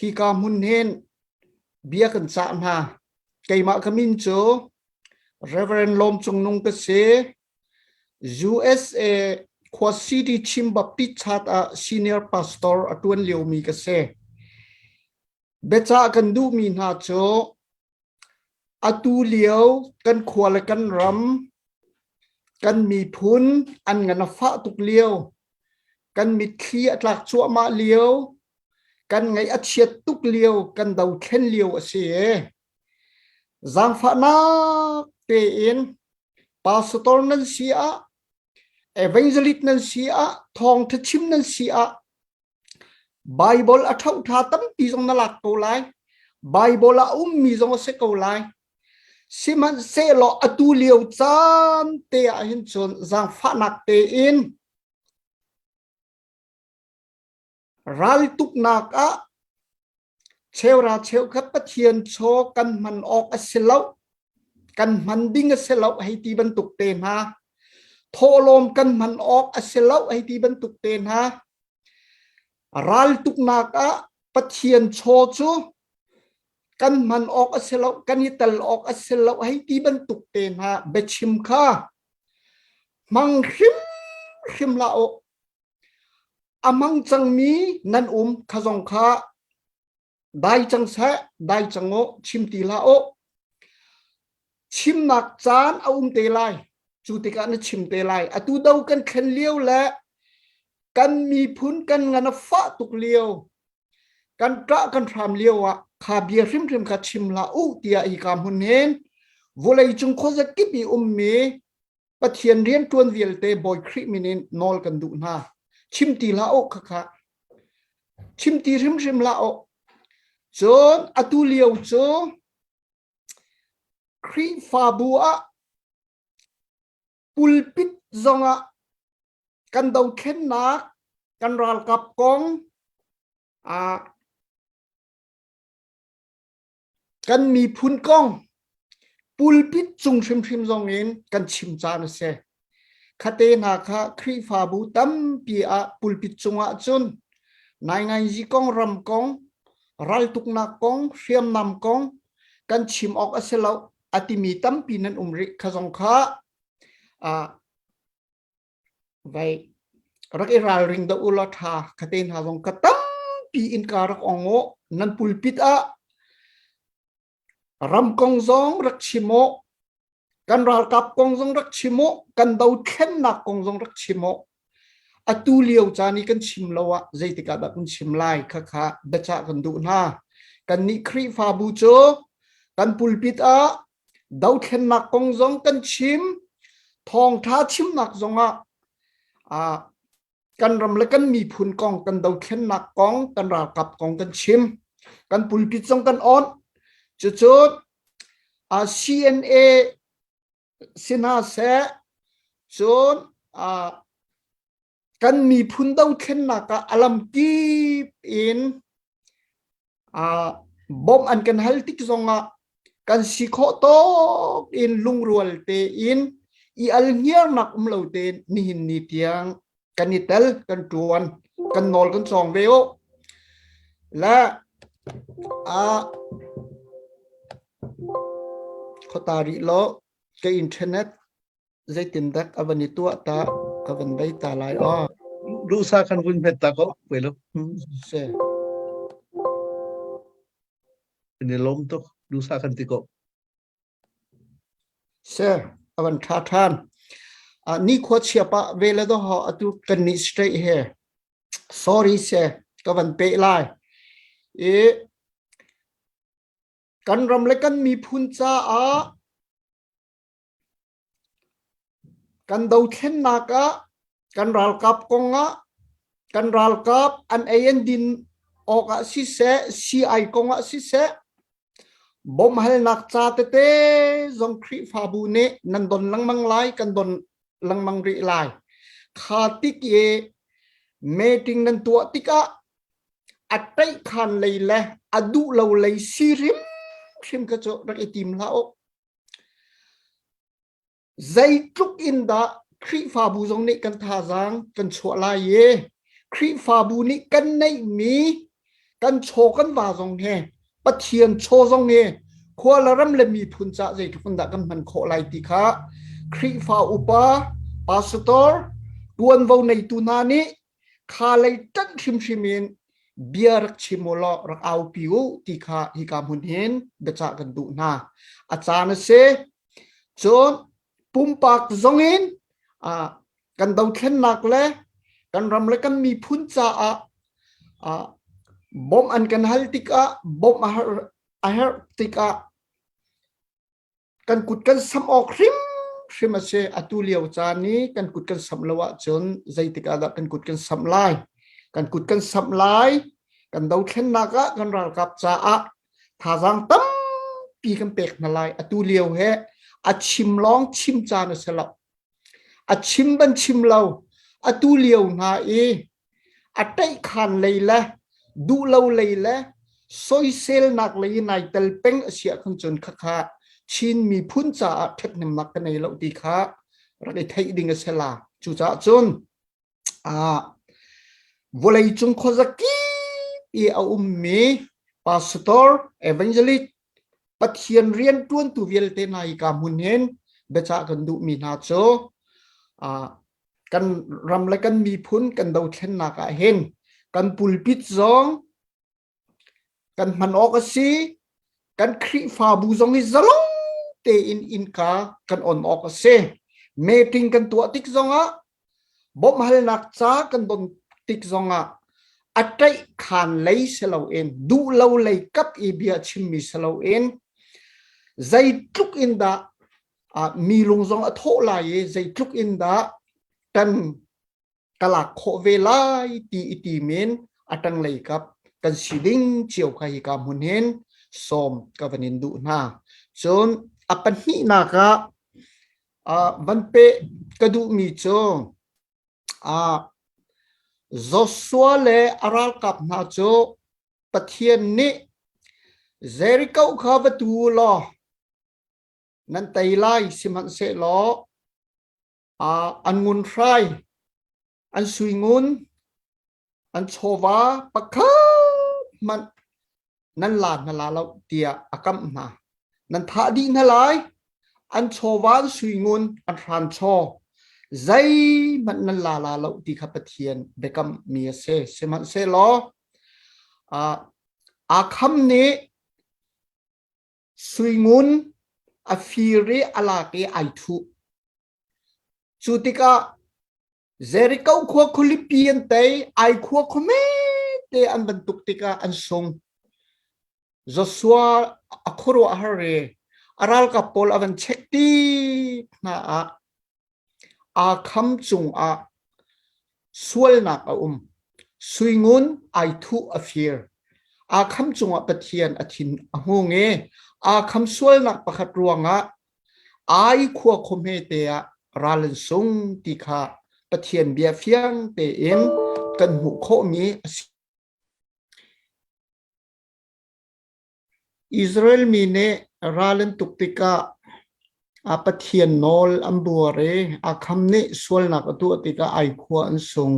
hi ka mun hen bia kan sa ma kai ma kamin cho Reverend Lom Chung Nung ka se USA Kwa City Chim Baptist Chat a senior pastor atun liu mi ka se becha kan du mi na cho atu liu kan khwal kan ram kan mi phun an ngana fa tuk liu kan mi khi atlak chua ma liu kan ngai achiat tuk liu kan dau khen liu ase zang fa na pe in pastor nan sia evangelist nan sia thong thachim nan sia Bible a thau tha tam pi jong na lak ko lai Bible a mi jong se ko lai siman se lo atu liu chan te a hin chon zang fa nak te in ral tuk nak a cheu ra cheu khat pathian cho kan man ok a selo kan man ding a selo hai ti ban tuk te na tholom kan man ok a selo hai ti ban tuk te na ral tuk nak a pathian cho chu kan man ok a selo kan yital ok a selo hai ti ban tuk te na bechim kha mang him la o amang chang mi nan khazong kha dai chang sa dai chango chim ti la o chim nak chan a te lai chu te ka na chim te lai atu dau kan khen liu la kan mi phun kan ngana fa tuk liu kan tra kan tham liu a kha bia hrim kha chim la u tia hi kam hun hen volei chung kho za ki pi me pathian rian tuan vial te boy khri minin nol kan du na chim ti la o kha chim ti hrim la o chon atu liu cho khri fa bua pulpit zonga kan dau khen nak kan ral kap kong kan mi phun kong pulpit chung hrim zong in kan chim cha na se khate na kha khri fa bu tam pi a pulpit chunga chun nai ngai ji kong ram kong ral tuk na kong hriam nam kong kan chim ok aselo atimi tam pi nan umri khazong kha vai rak ral ring da ulatha khaten ha jong katam pi in karak ongo nan pulpit a ram kong zong rak chimo kan ral kap kong zong rak chimo kan dau khen nak kong zong rak chimo atu liu chani kan chim lawa zeitika da kun chim lai kha becha kan du na kan ni khri fa bu cho kan pulpit a dau khen nak kong zong kan chim thong tha chim nak zonga kan ram le kan mi phun kong kan dau khen nak kong kan ral kap kong kan chim kan pulpit zong kan on chu CNA sina se chon kan mi phun dau khen naka alam ki in bom an kan hal tik zonga kan sikho to in lungrual te in I al ngiar nak lo te ni hin ni tiang kan itel kan tuan kan nol kan song veo la khotari lo ke internet zai tin dak avani tu ta kavan bai ta lai du sa kan vun phet ta ko pelo se ni lom to du sa kan ti ko se avan tha than ni kho chia pa vela do ho atu kan ni straight here sorry se kavan pe lai kan ram le kan mi phun cha kan dau khen naka kan ral kap konga kan ral kap an ayen din oka si se si ai konga si se bom hal nak cha te zong khri fa bu ne nan don lang mang lai kan don lang mang ri lai kha tik ye meeting nan tua tika atai khan lei le adu lo lei sirim khim ka cho rak itim lao zai truk in da khri fa bu zong ne kan tha jang kan chho la ye khri fa bu ni kan nei mi กันโชกันว่าจงเฮปะเทียนโชจงเฮขัวละรำเลมีพุนจะใจทุกคนดักกันมันโคไลติคะคริฟาอุปาปาสตอร์ดวนวในตุนานิคาเลยตันชิมชิมินเบียรักชิมโลรักเอาปิวติคะฮิกามุนเห็นเบจักันดูนาอาจารย์เสจนปุ่มปากจงเห็นกันดาวเข็นนักเลยกันรำเลยกันมีพุนจะบอมอันกันฮัลติกะบอมอาฮาติกะกันกุดกันสัมออกริมมาเชอตุเลียวจานี้กันกุดกันสัมลวะจนใจติกาดักกันกุดกันสัมลายกันกุดกันสัมลายกันดาวเข็นนักะกันรักกับจ้าท่าจังตั้มปีกันเป็กนาลายอตุเลียวเฮอาชิมร้องชิมจานเสลับอาชิมบันชิมเราอตุเลียวนาอาไตขันเลยละดูเราเลยละซอยเซลนักเลยนายเตลเป็งเสียคนจนข้าชินมีพุนจ่าเทคนิคนักกันในเราดีค่ะเราได้ไทยดิ่งเสลาจูจ่าจนวลัยจงขจักีเอามีพาสตอร์เอเวนเจลิกปัทยันเรียนต้วนตุเวลเตนายกามุนเห็นเบจ่ากันดูมีนาโจกันรำและกันมีพุนกันดาวเช่นนักเห็นกันปุลปิดซองกันมันออกสีกันครีฟาบูซองอิซาลงเตอินกากันอ่อนออกสีเมติงกันตัวติกซองบ่มหัลนักจ้ากันโดนติกซองอัตไตขานเลยเสลาเอ็นดูเราเลยกับอีเบียชิมมีเสลาเอ็นใจทุกอินดามีลงซองอโทลายใจทุกอินดากันกลักโคเวลาตีเมนอัตังเลยกับกันสิดิงเจียวใครกามุนเห็นสมกับวันนินดูนาจนอปันนี้นะคะวันเปกระดูมีจงจอสวาเลอารัลกับนาโจปะเทียนนี้เจริกาข้าประตูลอนันไตไลสิมันเสลออันงุนไฟอันสุยงุนอันโชวาปะคามันนั่นลานนั่นลาเราเตียอากัมนานั่นท่าดีนั่นลายอันโชวาสุยงุนอันทรานโชใจมันนั่นลาเราตีขับเทียนเบกัมมีเสสมันเสลออาคัมนี้สุยงุนอฟิริอาลาเกไอทุจุติกาเจริกาขวบคุลิปีนเตยไอขวบคุเมเตอันบรรทุกติกาอันทรงจอสัวอครัวอาเรอารัลกับปอลอวันเช็คตีนาอาคำจุงสวลนักสุยงุนไอทุอฟิรอาคำจุงปะเทียนอธินหงเงอาคำสวลนักประคัดรวงไอขวบคุเมเตยราลนทรงติกาปะเทียนเบียเฟียงเตเอ็นกันหุโคมีอิสราเอลมีเนราลันตุกติกาปะเทียนนอลอัมบัวเรอาคำนี้สวลนักตัวติกาไอขวอันทรง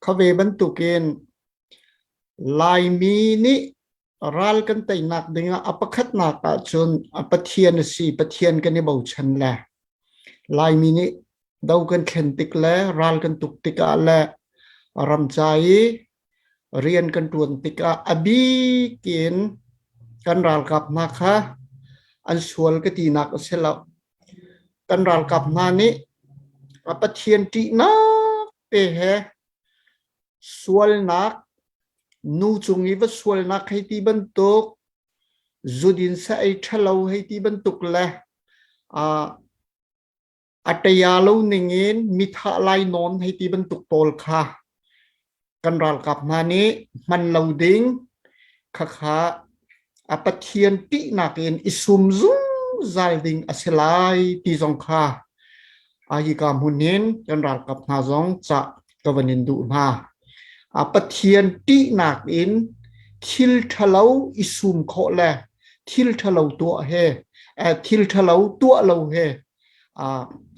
ขเวบันตุเกนลายมีนี้รัลกันไตนักดึงอปคัดนักจนปะเทียนสีปะเทียนกันในเบาชันแหละลายมีนี้ดาวกันเข็นติกแลรัลกันตุกติกาแลรำใจเรียนกันตวนติกาอบีเกนกันรัลกับนะคะอันสวลกตีนักเสลากันรัลกับนานี้ปะเทียนตีนักเตะสวลนักนูจงอีวสวลนักให้ตีบรรทุกจุดินใส่ทะเลาให้ตีบรรทุกแลอัตยาลูนิงเงินมิถาไลนอนให้ตีบรรทุกโตลค่ะกันรัลกับนานี้มันเหลาดิ้งค่ะปะเทียนตีนักเอ็นอิสุมซุงใจดิ้งอสลายตีจงค่ะฮิกามุนินกันรัลกับนาจงจะกวันนินดูมาปะเทียนตีนักเอ็นทิลทะเลาอิสุมโคแลทิลทะเลาตัวเฮทิลทะเลาตัวเราเฮ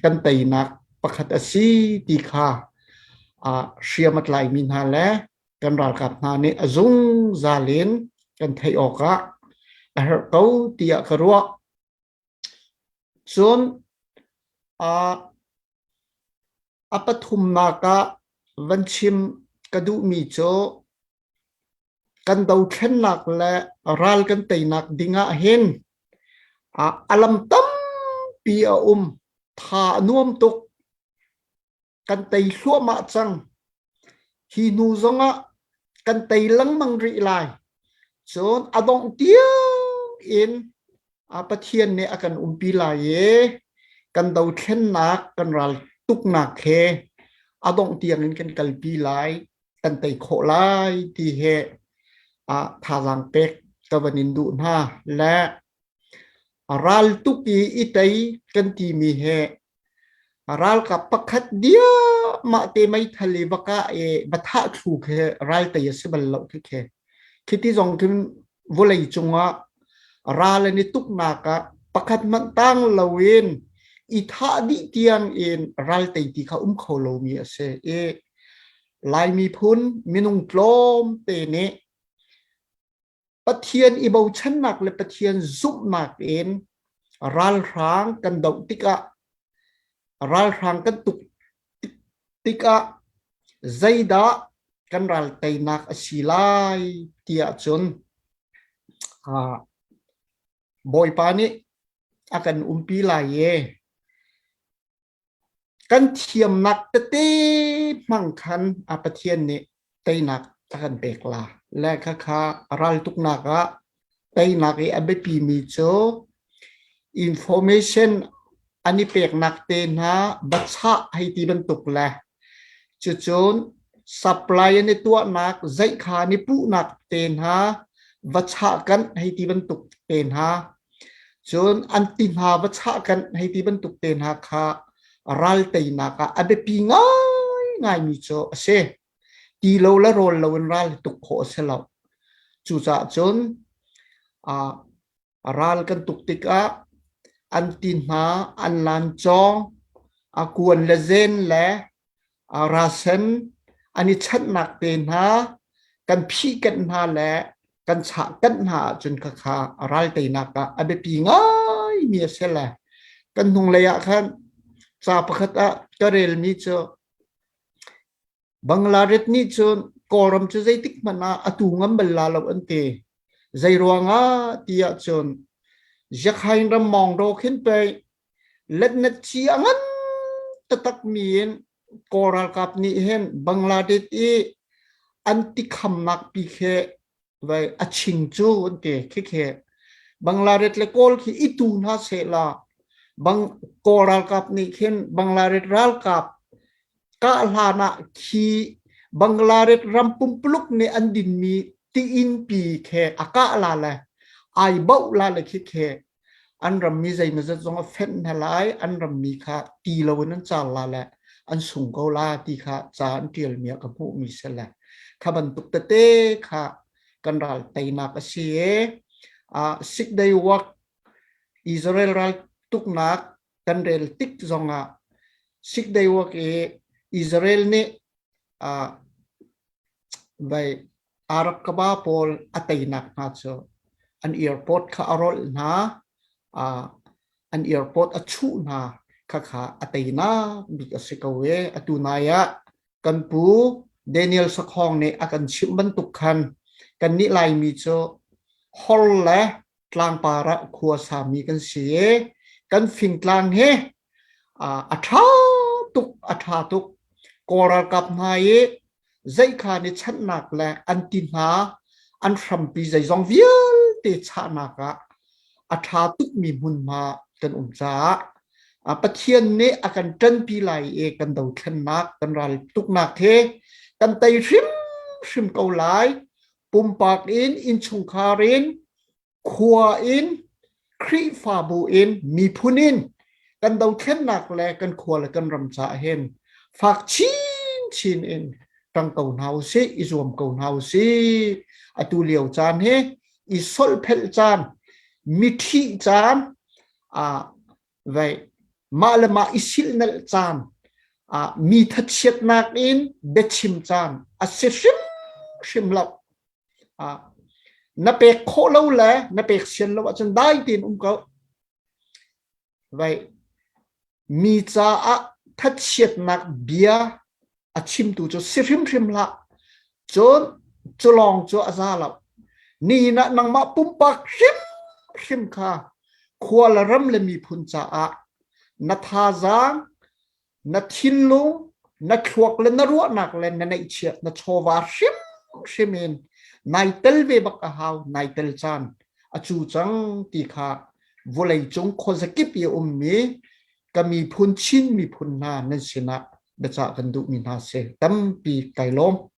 กันไตนักประคัตสีตีค่ะเชียมัดไหลมินฮาและ กันรัลกับนานี่จุงซาลินกันไทยออกะเขาเตียกรัวส่วนปฐุมนากะวันชิมกระดูมีโจกันดาวเช่นนักและรัลกันไตนักดิงะเห็นอลัมตั้มปีอาทานวมตุกกันไตชัวมาจังฮีนูซงะกันไตลังมังรีไลส่วนอดองเตียอินปะเทียนเนี่ยอากันปีไลเยกันดาวเช่นนักกันรัลตุกนักเฮอดองเตียงกันกัลปีไลกันไตโคไลที่เฮทารังเป็กตะวันอินดูนะและรัลตุกีอิตัยกันที่มีเฮรัลกับปักขัดเดียมาเตไม่ทะเลบักบัทะถูกเฮรัลแต่ยสิบัลลอกเคคิดที่จงถึงวลัยจงว่ารัลนี่ตุกนักปักขัดมันตั้งลาวินอิทาดิเตียงอินรัลแต่ที่เขาเขาโลมีเสลายมีพุนมินุงกลมเตเนปะเทียนอีบาวชันนักและปะเทียนซุบนักเองรัลรางกันดอกติกะรัลรางกันตุกติกะใจดากันรัลไตนักสิไลเตียจนบอยปานิอากันปีลายกันเทียมนักเตมังคันปะเทียนนี่ไตนักกันเบกลาและข้ารัลตุกนักไตนักอับปีมีโจinformation อันนี้เปกนักเตนะบัชะให้ตีบรรทุกแหละจุดจน supply ในตัวนักใจขานิปุนักเตนะบัชะกันให้ตีบรรทุกเตนะจนอันตินาบัชะกันให้ตีบรรทุกเตนะค่ะรัลเตนักอับปีง่ายง่ายมีโจเสตีโลละโรลละวันรัลตุกโคเสลาจุดจนรัลกันตุกติกะอันตินาอันลันจองกวนเลเซนและราเซนอันนี้ชัดนักเป็นฮะกันพี่กันฮะและกันฉะกันฮะจนข้ารัลเตนักอับปีง่ายมีเสละกันทุงเลยอะคันซาปะขัดกระเรลมีเจอบังลาเรตนี่จนกอรมจะใจติกมันอตุงัมเบลลาลอันเตใจรวงที่จนจะใครรำมองเราขึ้นไปเล็ดนัดเชียงันตะตักมีนกอรัลกับนี่เห็นบังลาเดชอันติคำนักปีเคไว้อชิงจูอันเตเคบังลาเดชเลโกลที่อิตูน่าเสลาบังกอรัลกับนี่เห็นบังลาเดชรัลกับกาลานะคีบังลาเดชรำปุ่มปลุกในอันดินมีตีอินปีเคอากาลาเลยไอเบาลาเลยเคอันรำมีใจมันจะต้องเฟ้นทลายอันรำมีค่ะตีเราวันนั้นจาลาแหละอันสูงเกาลาตีค่ะจานเทียลเมียกับผู้มีเสละข้าบันตุกเตค่ะกันรัลไตนักเสียสิกได้วักอิสราเอลรัลตุกนักกันเรลติกจงสิกได้วักอิสราเอลเนี่ยไปอารักกบ้าพอลอัตยนักนะเจ้าอันแอร์พอร์ตข้าอารมณ์นะอันแอร์พอร์ตชูนะข้าอัตยนะบิกสิกเวอตุนายะกันปูเดนิเอลสักห้องเนี่ยอากันชิมบรรทุกคันกันนิไลมีเจ้าฮอลและกลางปาระครัวสามีกันเสียกันฟิงกลางเฮอัฐาตุกกอรัลกับนายใจขานี่ชัดนักและอันตินาอันทรัมปีใจจงวิลเตชานักอัฐาตุกมีมุนมากันจ้าปะเทียนนี้อากันจันปีไหลกันดาวเทนนักกันรัลตุกนักเทกันไตริมเกาไหลปุ่มปากอินชงคารินขัวครีฟาบูมีพุนินกันดาวเทนนักและกันขัวและกันรำจ่าเห็นฝากชินตั้งเกาหนาสิอิจวมเกาหนาสิอตุเลียวจานเฮอิสอลเพลจานมิทีจานไว้มาละมาอิสิลนัลจานมีทัดเชียดนักเบชิมจานเสริม khim lâu na pek khô lâu lẽ na pek xiên lâu chân đai tin cậu vậy mi cha thắt xiết nạc bia chim tu cho sim la cho lòng cho azа lâu ni na nang ma pum pak sim kha khua la ram le mi phun cha na tha giang na thin lung na thuak le na ruak nak le na nei chiat na chowa shimin nai tel ve bak a hau nai tel chan chu chang ti kha volei chung khozakip ye mi kami phun chin mi phun na nan sina da cha kan du mi na se tam pi kai lom